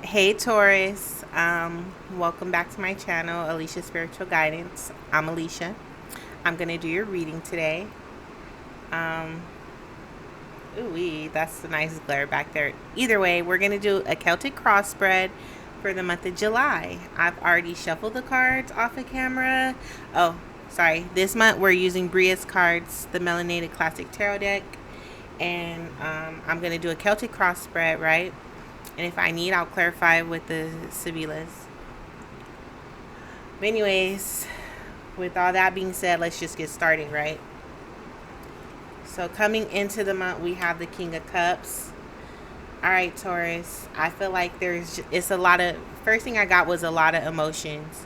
Hey Taurus, welcome back to my channel, Alicia Spiritual Guidance. I'm Alicia. I'm gonna do your reading today. Um, Ooh, that's a nice glare back there. Either way, we're gonna do a Celtic cross spread for the month of July. I've already shuffled the cards off of camera. Oh, sorry. This month we're using Bria's cards, the Melanated Classic Tarot deck, and I'm gonna do a Celtic cross spread, right? And if I need, I'll clarify with the Sibilas. But anyways, with all that being said, let's just get started, right? So coming into the month, we have the King of Cups. All right, Taurus. I feel like it's a lot of. First thing I got was a lot of emotions.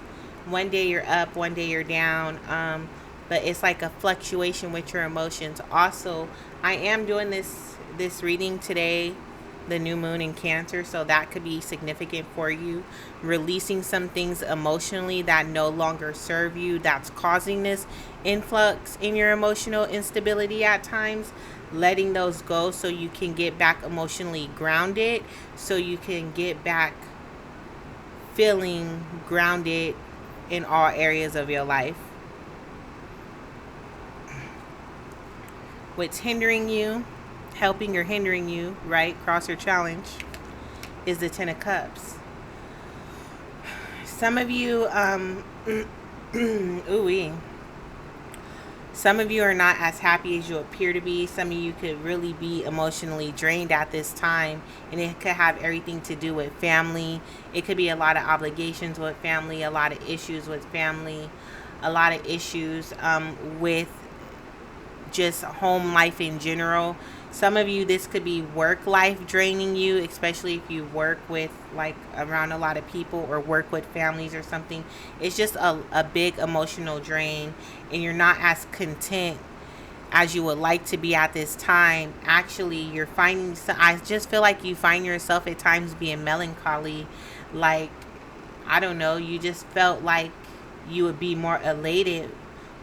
One day you're up, one day you're down. But it's like a fluctuation with your emotions. Also, I am doing this reading today, the new moon in Cancer, so that could be significant for you, releasing some things emotionally that no longer serve you, that's causing this influx in your emotional instability at times, letting those go so you can get back emotionally grounded, so you can get back feeling grounded in all areas of your life. What's hindering you, helping or hindering you, right? Cross or challenge is the Ten of Cups. Some of you, ooh, some of you are not as happy as you appear to be. Some of you could really be emotionally drained at this time, and it could have everything to do with family. It could be a lot of obligations with family, a lot of issues with family, a lot of issues with just home life in general. Some of you, this could be work life draining you, especially if you work with like around a lot of people or work with families or something. It's just a big emotional drain, and you're not as content as you would like to be at this time. Actually, you're finding I just feel like you find yourself at times being melancholy. Like, I don't know, you just felt like you would be more elated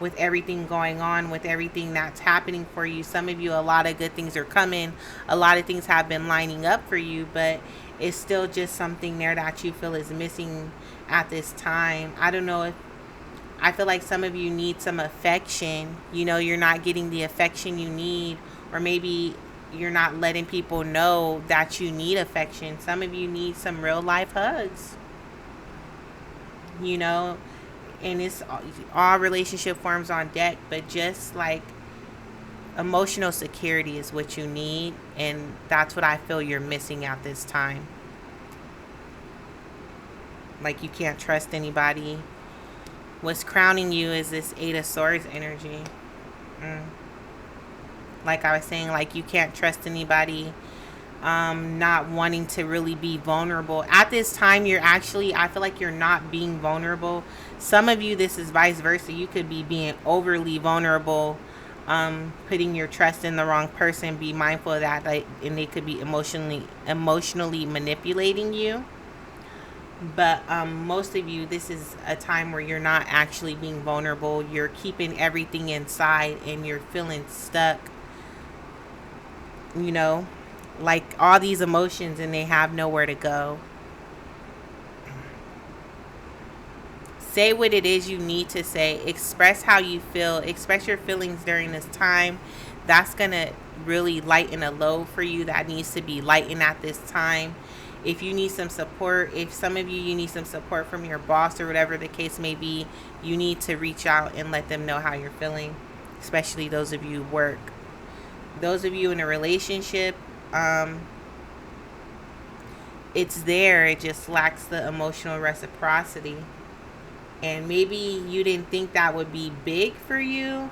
with everything going on, with everything that's happening for you. Some of you, a lot of good things are coming. A lot of things have been lining up for you, but it's still just something there that you feel is missing at this time. I don't know if I feel like some of you need some affection. You know, you're not getting the affection you need, or maybe you're not letting people know that you need affection. Some of you need some real life hugs. You know, and it's all relationship forms on deck, but just like emotional security is what you need, and that's what I feel you're missing at this time. Like, you can't trust anybody. What's crowning you is this Eight of Swords energy. Like I was saying, like, you can't trust anybody. Not wanting to really be vulnerable at this time. You're actually, I feel like you're not being vulnerable. Some of you, this is vice versa. You could be being overly vulnerable, putting your trust in the wrong person. Be mindful of that, like, and they could be emotionally manipulating you. But most of you, this is a time where you're not actually being vulnerable. You're keeping everything inside, and you're feeling stuck, you know, like all these emotions, and they have nowhere to go. Say what it is you need to say. Express how you feel. Express your feelings during this time. That's going to really lighten a load for you that needs to be lightened at this time. If you need some support, if some of you need some support from your boss or whatever the case may be, you need to reach out and let them know how you're feeling, especially those of you who work. Those of you in a relationship, it's there, it just lacks the emotional reciprocity. And maybe you didn't think that would be big for you,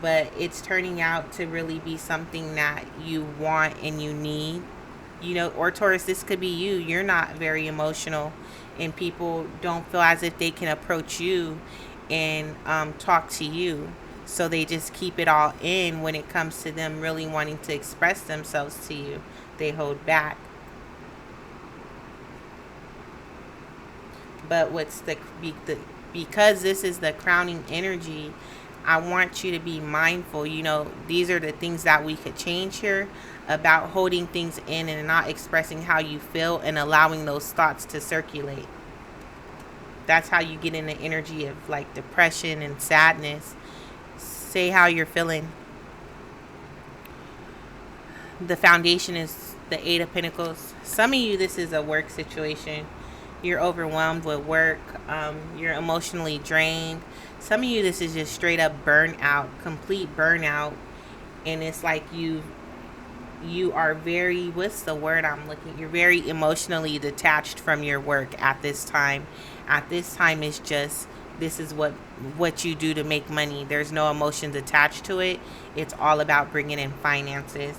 but it's turning out to really be something that you want and you need. You know, or Taurus, this could be you. You're not very emotional, and people don't feel as if they can approach you and talk to you. So they just keep it all in when it comes to them really wanting to express themselves to you. They hold back. But because this is the crowning energy, I want you to be mindful. You know, these are the things that we could change here. about holding things in and not expressing how you feel and allowing those thoughts to circulate. That's how you get in the energy of like depression and sadness. Say how you're feeling. The foundation is the Eight of Pentacles. Some of you, this is a work situation. You're overwhelmed with work. You're emotionally drained. Some of you, this is just straight up burnout, complete burnout. And it's like you are very, what's the word I'm looking? You're very emotionally detached from your work at this time. At this time, it's just, this is what you do to make money. There's no emotions attached to it. It's all about bringing in finances.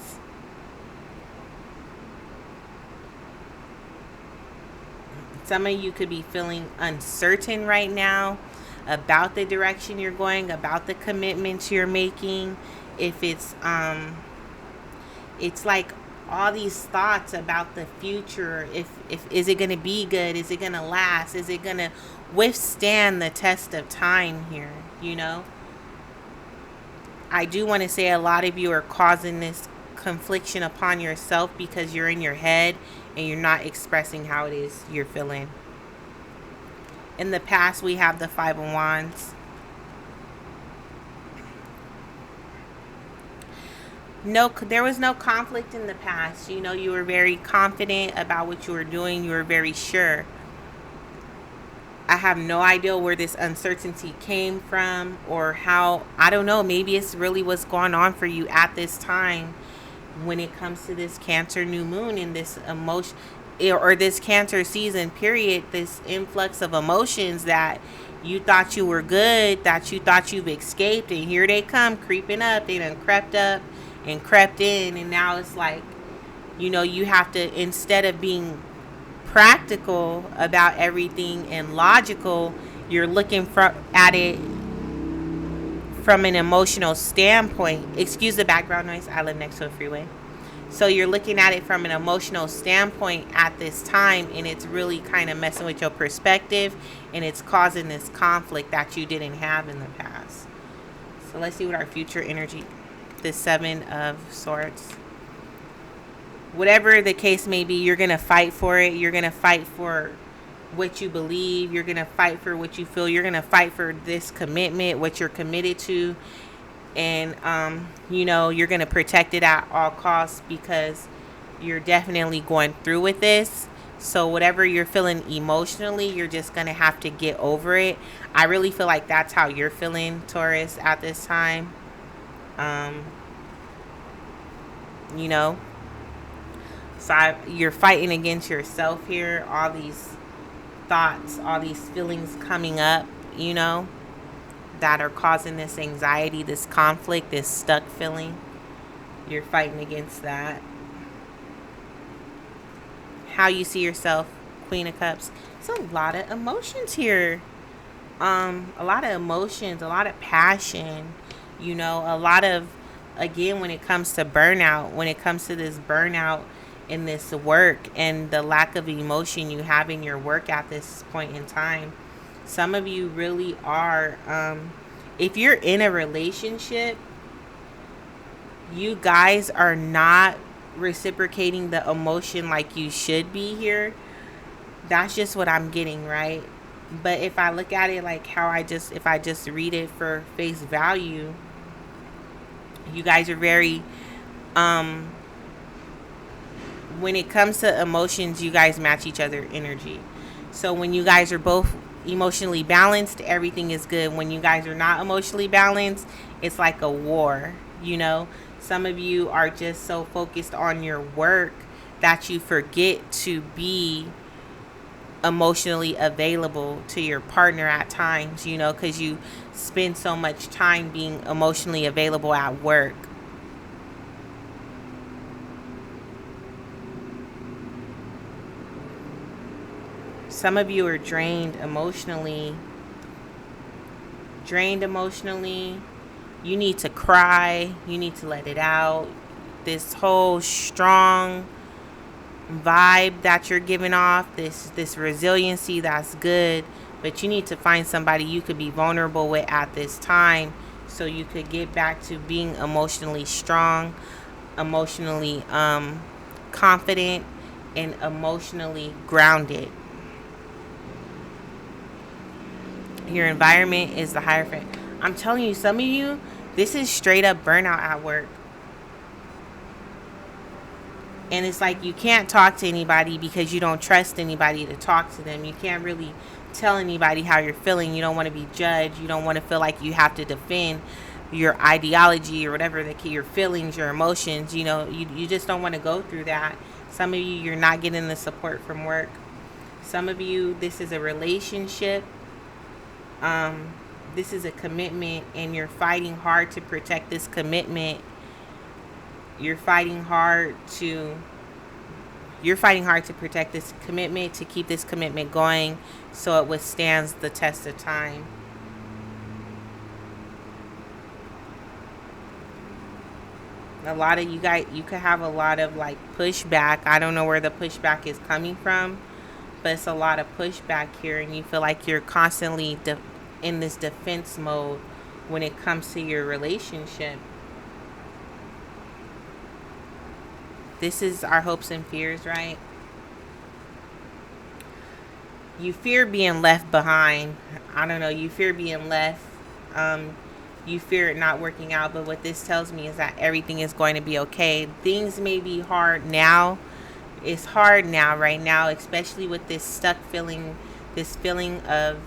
Some of you could be feeling uncertain right now about the direction you're going, about the commitments you're making. If it's like all these thoughts about the future. If is it going to be good? Is it going to last? Is it going to withstand the test of time here? You know, I do want to say a lot of you are causing this confliction upon yourself because you're in your head and you're not expressing how it is you're feeling. In the past, we have the Five of Wands. No, there was no conflict in the past. You know, you were very confident about what you were doing. You were very sure. I have no idea where this uncertainty came from or how. I don't know. Maybe it's really what's going on for you at this time when it comes to this Cancer new moon and this emotion, or this Cancer season period, this influx of emotions that you thought you were good, that you thought you've escaped, and here they come creeping up. They done crept up and crept in, and now it's like, you know, you have to, instead of being practical about everything and logical, you're looking at it from an emotional standpoint. Excuse the background noise. I live next to a freeway. So you're looking at it from an emotional standpoint at this time, and it's really kind of messing with your perspective, and it's causing this conflict that you didn't have in the past. So let's see what our future energy, the Seven of Swords. Whatever the case may be, you're going to fight for it. You're going to fight for what you believe. You're going to fight for what you feel. You're going to fight for this commitment, what you're committed to. And, you know, you're going to protect it at all costs because you're definitely going through with this. So whatever you're feeling emotionally, you're just going to have to get over it. I really feel like that's how you're feeling, Taurus, at this time. You know, so you're fighting against yourself here. All these thoughts, all these feelings coming up, you know, that are causing this anxiety, this conflict, this stuck feeling. You're fighting against that. How you see yourself, Queen of Cups. It's a lot of emotions here. A lot of emotions, a lot of passion, you know, a lot of, again, when it comes to burnout, when it comes to this burnout in this work and the lack of emotion you have in your work at this point in time, some of you really are, if you're in a relationship, you guys are not reciprocating the emotion like you should be here. That's just what I'm getting, right? But if I look at it like how if I just read it for face value, you guys are very, when it comes to emotions, you guys match each other energy. So when you guys are both emotionally balanced, everything is good. When you guys are not emotionally balanced, it's like a war, you know. Some of you are just so focused on your work that you forget to be emotionally available to your partner at times, you know, because you spend so much time being emotionally available at work. Some of you are drained emotionally. You need to cry. You need to let it out. This whole strong vibe that you're giving off, this resiliency, that's good, but you need to find somebody you could be vulnerable with at this time so you could get back to being emotionally strong. emotionally confident and emotionally grounded. Your environment is the Hierophant. I'm telling you, some of you, this is straight up burnout at work. And it's like you can't talk to anybody because you don't trust anybody to talk to them. You can't really tell anybody how you're feeling. You don't want to be judged. You don't want to feel like you have to defend your ideology or whatever, your feelings, your emotions. You just don't want to go through that. Some of you, you're not getting the support from work. Some of you, this is a relationship. This is a commitment, and you're fighting hard to protect this commitment. You're fighting hard to protect this commitment, to keep this commitment going so it withstands the test of time. A lot of you guys, you could have a lot of like pushback. I don't know where the pushback is coming from, but it's a lot of pushback here, and you feel like you're constantly in this defense mode when it comes to your relationship. This is our hopes and fears, right? You fear being left behind. I don't know. You fear being left. You fear it not working out. But what this tells me is that everything is going to be okay. Things may be hard now. It's hard now, right now, especially with this stuck feeling, this feeling of,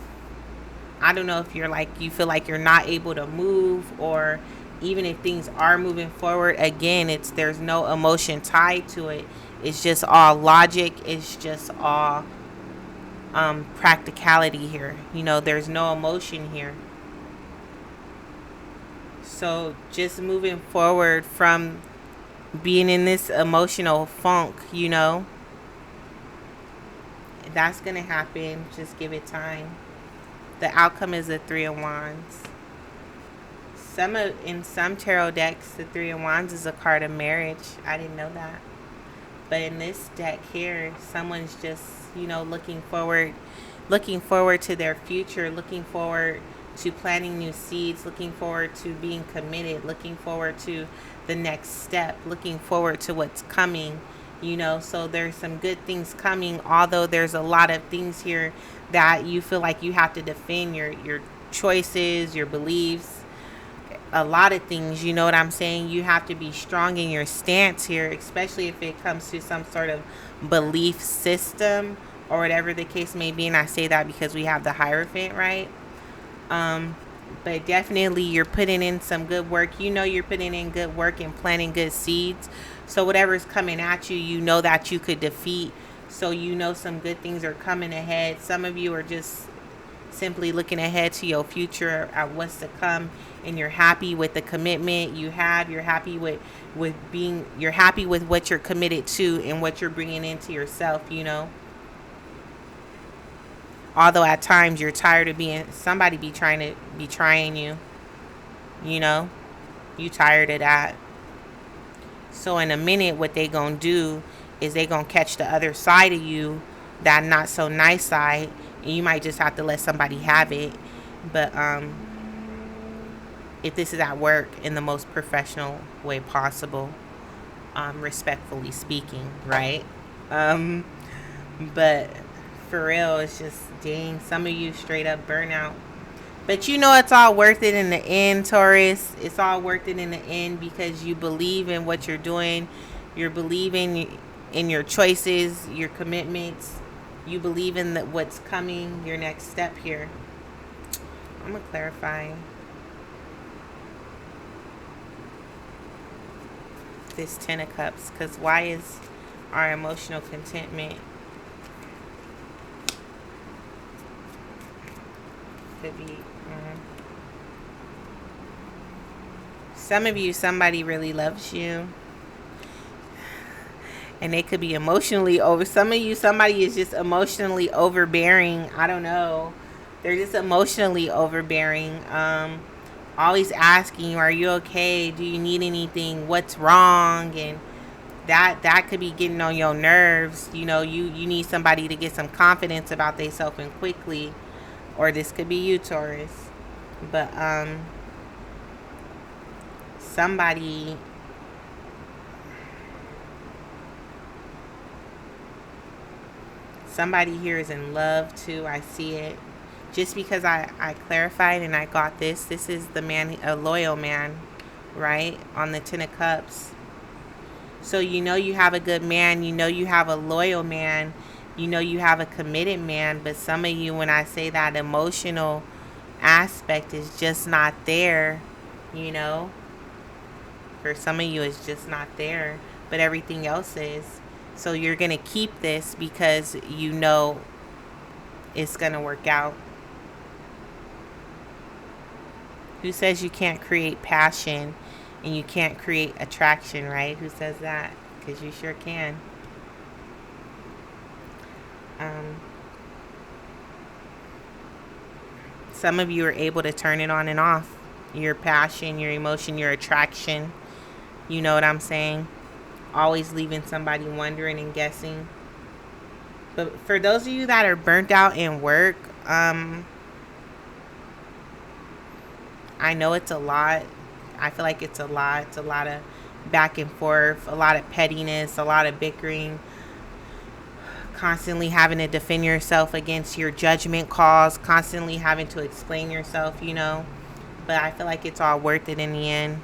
I don't know if you feel like you're not able to move, or even if things are moving forward, again, there's no emotion tied to it. It's just all logic. It's just all practicality here. There's no emotion here. So just moving forward from being in this emotional funk, that's going to happen. Just give it time. The outcome is the Three of Wands. In some tarot decks, the Three of Wands is a card of marriage. I didn't know that. But in this deck here, someone's just, looking forward to their future, looking forward to planting new seeds, looking forward to being committed, looking forward to the next step, looking forward to what's coming, so there's some good things coming, although there's a lot of things here that you feel like you have to defend your choices, your beliefs, a lot of things, you know what I'm saying? You have to be strong in your stance here, especially if it comes to some sort of belief system or whatever the case may be. And I say that because we have the Hierophant, right? But definitely you're putting in some good work. You're putting in good work and planting good seeds. So whatever's coming at you, that you could defeat. So some good things are coming ahead. Some of you are just simply looking ahead to your future, at what's to come, and you're happy with the commitment you have. You're happy you're happy with what you're committed to and what you're bringing into yourself, Although at times you're tired of being somebody trying you, you tired of that. So in a minute, what they gonna do is they gonna catch the other side of you, that not so nice side, and you might just have to let somebody have it. But if this is at work, in the most professional way possible, respectfully speaking, right? But for real, it's just, dang, some of you straight up burnout. But it's all worth it in the end, Taurus. It's all worth it in the end because you believe in what you're doing. You're believing in your choices, your commitments. You believe in what's coming, your next step here. I'm going to clarify this Ten of Cups, because why is our emotional contentment? Could be some of you, somebody really loves you, and they could be emotionally over. Some of you, somebody is just emotionally overbearing. I don't know, they're just emotionally overbearing. Always asking you, are you okay, do you need anything, what's wrong? And that could be getting on your nerves. You need somebody to get some confidence about themselves and quickly. Or this could be you, Taurus. But somebody Somebody here is in love too. I see it. Just because I clarified and I got this is the man, a loyal man, right? On the Ten of Cups. So you know you have a good man. You know you have a loyal man. You know you have a committed man. But some of you, when I say that emotional aspect is just not there, you know. For some of you, it's just not there. But everything else is. So you're going to keep this because you know it's going to work out. Who says you can't create passion and you can't create attraction, right? Who says that? Because you sure can. Some of you are able to turn it on and off. Your passion, your emotion, your attraction. You know what I'm saying? Always leaving somebody wondering and guessing. But for those of you that are burnt out in work, I know it's a lot. I feel like it's a lot. It's a lot of back and forth, a lot of pettiness, a lot of bickering, constantly having to defend yourself against your judgment calls, constantly having to explain yourself, you know. But I feel like it's all worth it in the end.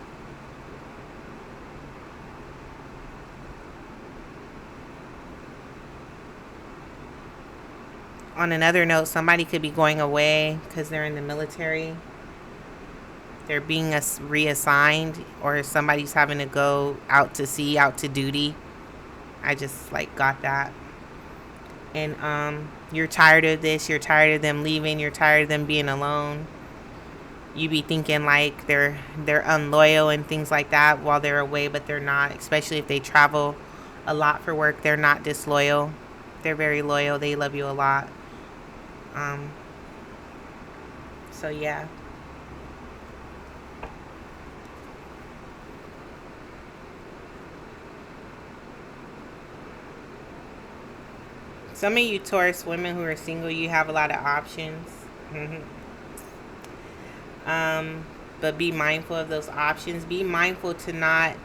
On another note, somebody could be going away because they're in the military. They're being reassigned, or somebody's having to go out to sea, out to duty. I just like got that. And you're tired of this. You're tired of them leaving. You're tired of them being alone. You be thinking like they're unloyal and things like that while they're away, but they're not. Especially if they travel a lot for work, they're not disloyal. They're very loyal. They love you a lot. So yeah. Some of you Taurus women who are single, you have a lot of options. But be mindful of those options. Be mindful to not,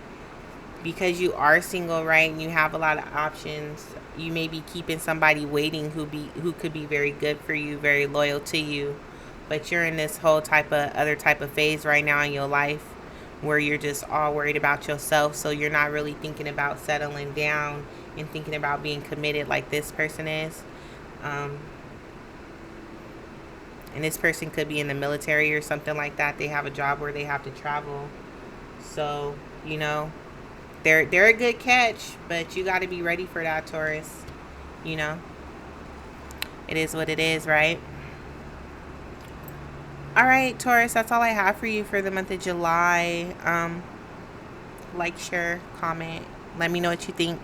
because you are single, right, and you have a lot of options, you may be keeping somebody waiting who could be very good for you, very loyal to you. But you're in this whole other type of phase right now in your life where you're just all worried about yourself. So you're not really thinking about settling down and thinking about being committed like this person is. And this person could be in the military or something like that. They have a job where they have to travel. So, you know, they're a good catch, but you got to be ready for that, Taurus. You know, it is what it is, right? All right, Taurus, that's all I have for you for the month of July. Like, share, comment. Let me know what you think.